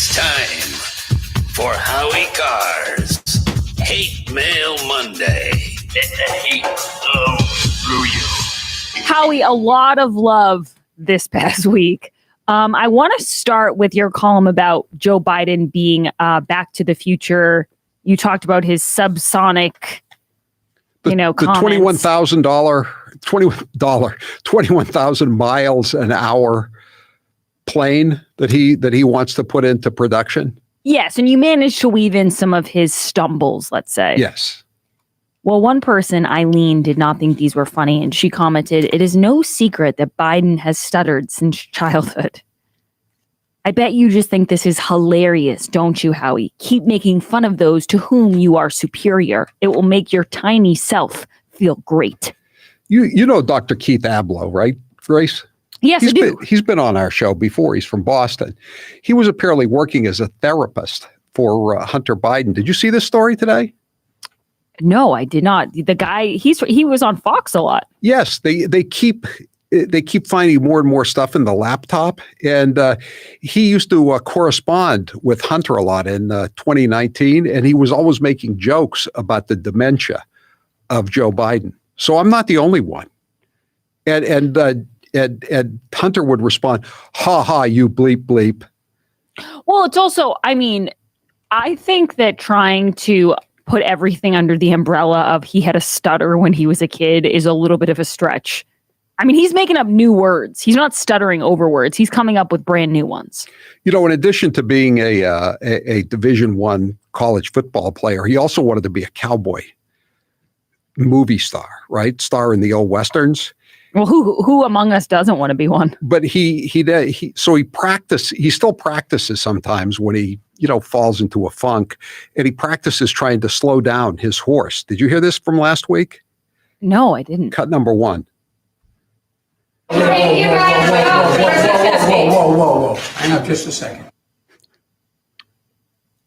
It's time for Howie Carr's Hate Mail Monday. Let the hate flow through you. Howie, a lot of love this past week. I want to start with your column about Joe Biden being Back to the Future. You talked about his subsonic, the $21,000 miles an hour plane that he wants to put into production. Yes, and you managed to weave in some of his stumbles, let's say. Yes. Well, one person, Eileen, did not think these were funny, and she commented, "It is no secret that Biden has stuttered since childhood." I bet you just think this is hilarious, don't you, Howie? Keep making fun of those to whom you are superior. It will make your tiny self feel great. You know Dr. Keith Abloh, right, Grace? Yes, I do. He's been on our show before. He's from Boston. He was apparently working as a therapist for Hunter Biden. Did you see this story today? No, I did not. The guy, he was on Fox a lot. Yes, they keep finding more and more stuff in the laptop. And he used to correspond with Hunter a lot in 2019, and he was always making jokes about the dementia of Joe Biden. So I'm not the only one. And Hunter would respond, "Ha ha, you bleep bleep." Well, it's also, I mean, I think that trying to put everything under the umbrella of he had a stutter when he was a kid is a little bit of a stretch. I mean, he's making up new words. He's not stuttering over words. He's coming up with brand new ones. You know, in addition to being a Division I college football player, he also wanted to be a cowboy movie star, right? Star in the old Westerns. Well, who among us doesn't want to be one? But he still practices sometimes when he, falls into a funk, and he practices trying to slow down his horse. Did you hear this from last week? No, I didn't. Cut number 1. Whoa. Hang on just a second.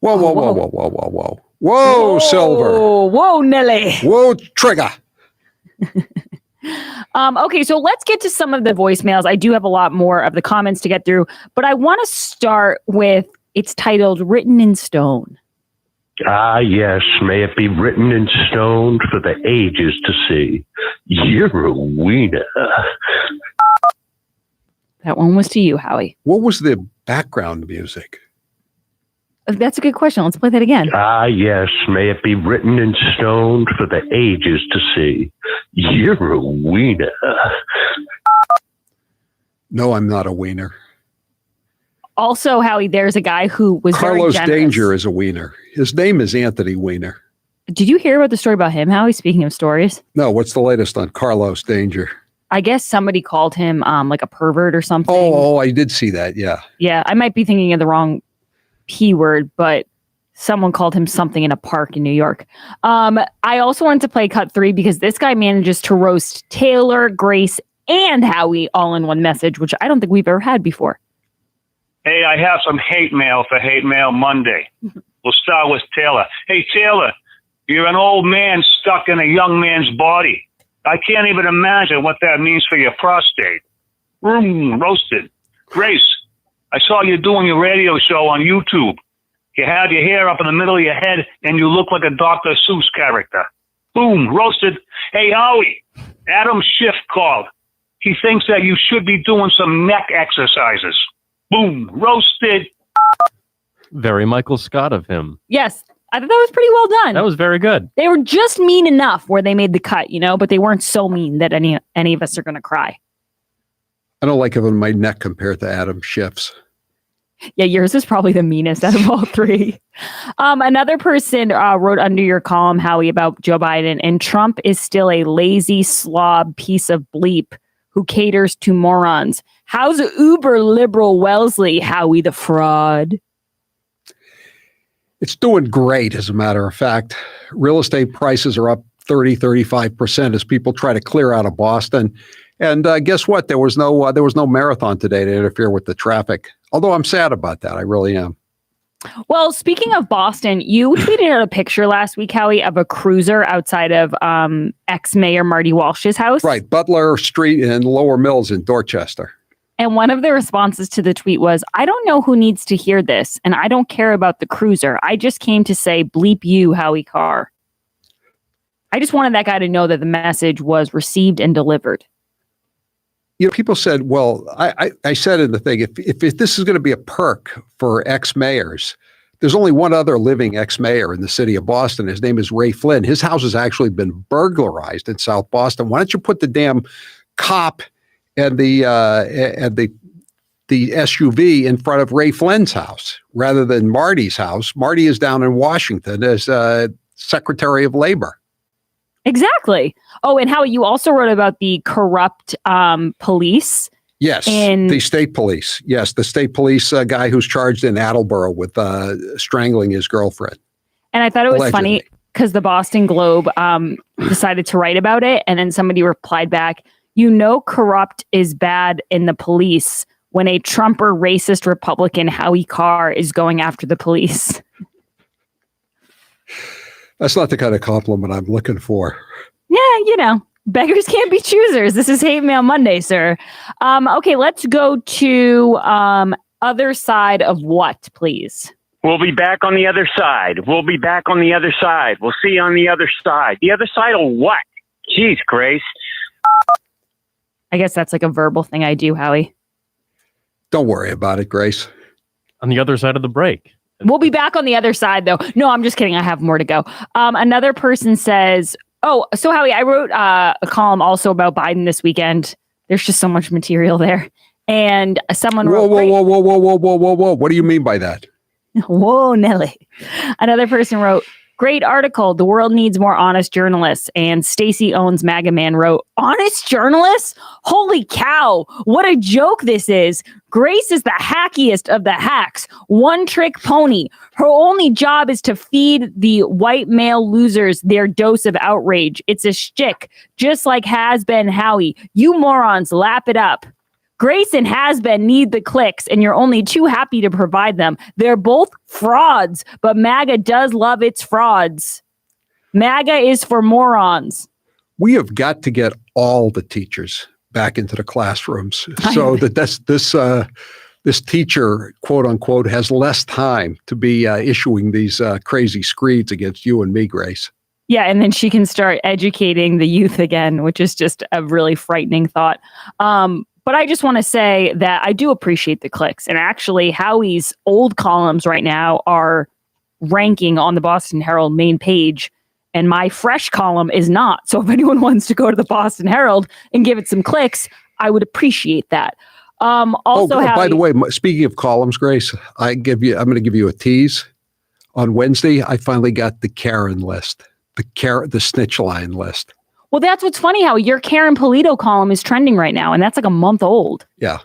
Whoa, Silver. Whoa, Nelly. Whoa, Trigger. Okay, so let's get to some of the voicemails. I do have a lot more of the comments to get through, but I want to start with, it's titled Written in Stone. Ah, yes, may it be written in stone for the ages to see. You're a wiener. That one was to you, Howie. What was the background music? That's a good question. Let's play that again. Ah, yes, may it be written in stone for the ages to see. You're a wiener. No, I'm not a wiener. Also, Howie, there's a guy who was Carlos very generous. Danger is a wiener. His name is Anthony Wiener. Did you hear about the story about him, Howie? Speaking of stories. No, what's the latest on Carlos Danger? I guess somebody called him like a pervert or something. Oh, I did see that. Yeah. Yeah, I might be thinking of the wrong P word, but someone called him something in a park in New York. I also wanted to play cut 3 because this guy manages to roast Taylor, Grace, and Howie all in one message, which I don't think we've ever had before. Hey, I have some hate mail for Hate Mail Monday. We'll start with Taylor. Hey, Taylor, you're an old man stuck in a young man's body. I can't even imagine what that means for your prostate. Roasted. Grace, I saw you doing your radio show on YouTube. You had your hair up in the middle of your head, and you look like a Dr. Seuss character. Boom, roasted. Hey, Howie, Adam Schiff called. He thinks that you should be doing some neck exercises. Boom, roasted. Very Michael Scott of him. Yes, I thought that was pretty well done. That was very good. They were just mean enough where they made the cut, but they weren't so mean that any of us are going to cry. I don't like having my neck compared to Adam Schiff's. Yeah, yours is probably the meanest out of all 3. Another person wrote under your column, Howie, about Joe Biden, and Trump is still a lazy slob piece of bleep who caters to morons. How's uber liberal Wellesley, Howie the fraud? It's doing great, as a matter of fact. Real estate prices are up 35% as people try to clear out of Boston. And guess what? There was no marathon today to interfere with the traffic. Although I'm sad about that. I really am. Well, speaking of Boston, you tweeted out a picture last week, Howie, of a cruiser outside of ex-mayor Marty Walsh's house. Right. Butler Street in Lower Mills in Dorchester. And one of the responses to the tweet was, I don't know who needs to hear this, and I don't care about the cruiser. I just came to say, bleep you, Howie Carr. I just wanted that guy to know that the message was received and delivered. You know, people said, well, I said in the thing, if this is going to be a perk for ex-mayors, there's only one other living ex-mayor in the city of Boston. His name is Ray Flynn. His house has actually been burglarized in South Boston. Why don't you put the damn cop and the SUV in front of Ray Flynn's house rather than Marty's house? Marty is down in Washington as Secretary of Labor. Exactly. Oh, and how you also wrote about the corrupt police. Yes, the state police. Yes, the state police guy who's charged in Attleboro with strangling his girlfriend. And I thought it was Allegedly. funny because the Boston Globe decided to write about it. And then somebody replied back, you know, corrupt is bad in the police when a Trumper racist Republican Howie Carr is going after the police. That's not the kind of compliment I'm looking for. Yeah, you know, beggars can't be choosers. This is Hate Mail Monday, sir. Okay, let's go to other side of what, please? We'll be back on the other side. We'll be back on the other side. We'll see you on the other side. The other side of what? Jeez, Grace. I guess that's like a verbal thing I do, Howie. Don't worry about it, Grace. On the other side of the break. We'll be back on the other side, though. No, I'm just kidding. I have more to go. Another person says, oh, so Howie, I wrote a column also about Biden this weekend. There's just so much material there. And someone wrote... Whoa. What do you mean by that? Whoa, Nelly. Another person wrote, great article. The world needs more honest journalists. And Stacey Owens MAGA Man wrote, honest journalists? Holy cow. What a joke this is. Grace is the hackiest of the hacks. One trick pony. Her only job is to feed the white male losers their dose of outrage. It's a shtick, just like has-been Howie. You morons, lap it up. Grace and has-been need the clicks, and you're only too happy to provide them. They're both frauds, but MAGA does love its frauds. MAGA is for morons. We have got to get all the teachers back into the classrooms so that this teacher, quote unquote, has less time to be issuing these crazy screeds against you and me, Grace. Yeah, and then she can start educating the youth again, which is just a really frightening thought. But I just want to say that I do appreciate the clicks. And actually, Howie's old columns right now are ranking on the Boston Herald main page. And my fresh column is not. So if anyone wants to go to the Boston Herald and give it some clicks, I would appreciate that. Also, Howie, by the way, speaking of columns, Grace, I'm going to give you a tease. On Wednesday, I finally got the Karen list, the snitch line list. Well, that's what's funny, how your Karen Polito column is trending right now, and that's like a month old. Yeah.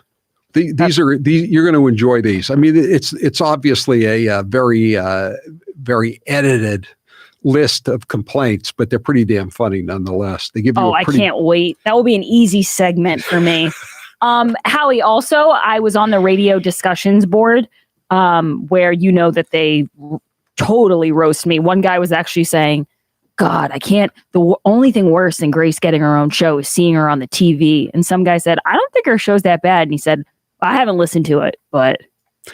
These you're going to enjoy these. I mean, it's obviously a very edited list of complaints, but they're pretty damn funny nonetheless. They give you I can't wait. That will be an easy segment for me. Howie, also, I was on the radio discussions board where you know that they totally roast me. One guy was actually saying, God, I can't. The only thing worse than Grace getting her own show is seeing her on the TV. And some guy said, I don't think her show's that bad. And he said, I haven't listened to it, but.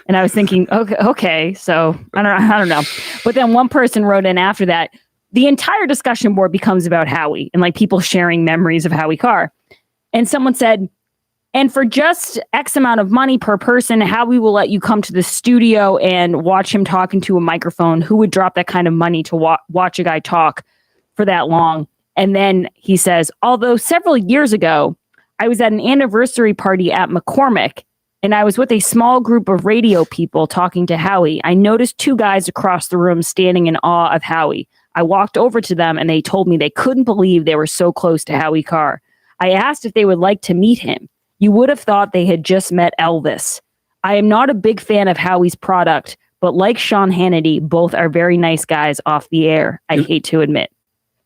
And I was thinking, okay. So I don't know. But then one person wrote in after that, the entire discussion board becomes about Howie and like people sharing memories of Howie Carr. And someone said, and for just X amount of money per person, Howie will let you come to the studio and watch him talking to a microphone. Who would drop that kind of money to watch a guy talk for that long? And then he says, although several years ago, I was at an anniversary party at McCormick, and I was with a small group of radio people talking to Howie. I noticed two guys across the room standing in awe of Howie. I walked over to them, and they told me they couldn't believe they were so close to Howie Carr. I asked if they would like to meet him. You would have thought they had just met Elvis. I am not a big fan of Howie's product, but like Sean Hannity, both are very nice guys off the air, I hate to admit.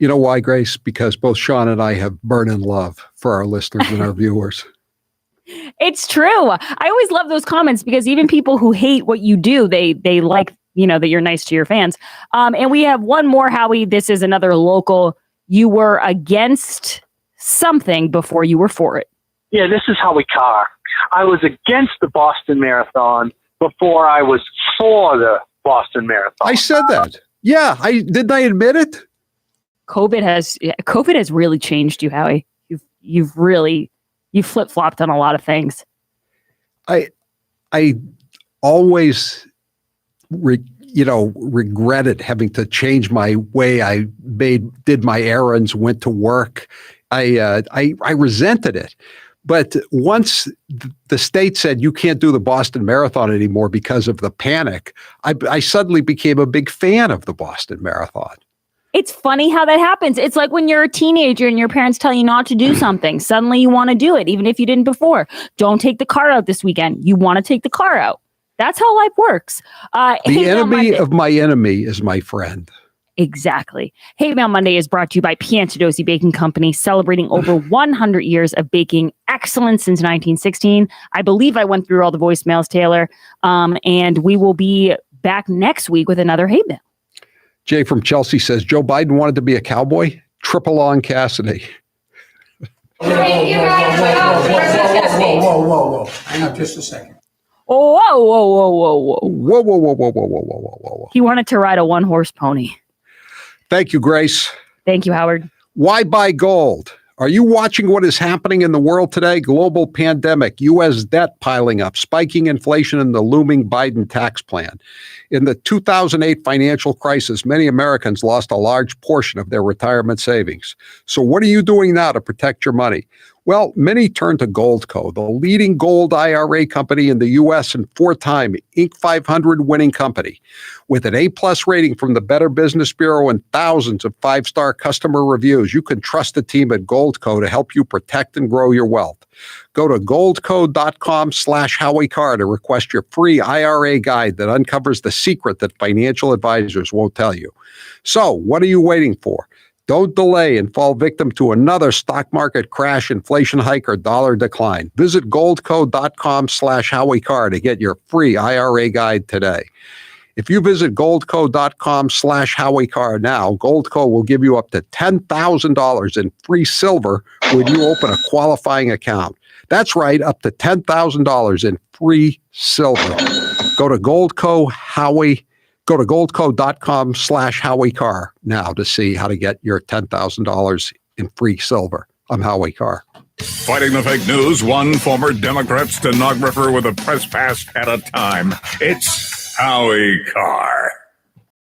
You know why, Grace? Because both Sean and I have burning love for our listeners and our viewers. It's true. I always love those comments because even people who hate what you do, they like, that you're nice to your fans. And we have one more, Howie. This is another local. You were against something before you were for it. Yeah, this is Howie Carr. I was against the Boston Marathon before I was for the Boston Marathon. I said that. Yeah, didn't I admit it? COVID has really changed you, Howie. You've flip-flopped on a lot of things. I always regretted having to change my way I did my errands, went to work. I resented it. But once the state said you can't do the Boston Marathon anymore because of the panic, I suddenly became a big fan of the Boston Marathon. It's funny how that happens. It's like when you're a teenager and your parents tell you not to do something. Suddenly you want to do it, even if you didn't before. Don't take the car out this weekend. You want to take the car out. That's how life works. The enemy of my enemy is my friend. Exactly. Hate Mail Monday is brought to you by Piantadosi Baking Company, celebrating over 100 years of baking excellence since 1916. I believe I went through all the voicemails, Taylor, and we will be back next week with another Hate Mail. Jay from Chelsea says, Joe Biden wanted to be a cowboy? Triple on Cassidy. Whoa. Hang on just a second. Whoa. Whoa. He wanted to ride a one-horse pony. Thank you, Grace. Thank you, Howard. Why buy gold? Are you watching what is happening in the world today? Global pandemic, U.S. debt piling up, spiking inflation, and the looming Biden tax plan. In the 2008 financial crisis, many Americans lost a large portion of their retirement savings. So what are you doing now to protect your money? Well, many turn to Goldco, the leading gold IRA company in the U.S. and four-time Inc. 500 winning company. With an A-plus rating from the Better Business Bureau and thousands of five-star customer reviews, you can trust the team at Goldco to help you protect and grow your wealth. Go to goldco.com/Howie Carr to request your free IRA guide that uncovers the secret that financial advisors won't tell you. So, what are you waiting for? Don't delay and fall victim to another stock market crash, inflation hike, or dollar decline. Visit goldco.com/Howie Carr to get your free IRA guide today. If you visit goldco.com/Howie Carr now, Goldco will give you up to $10,000 in free silver when you open a qualifying account. That's right, up to $10,000 in free silver. Go to goldco.com/Howie Carr now to see how to get your $10,000 in free silver. I'm Howie Carr. Fighting the fake news, one former Democrat stenographer with a press pass at a time. It's Howie Carr.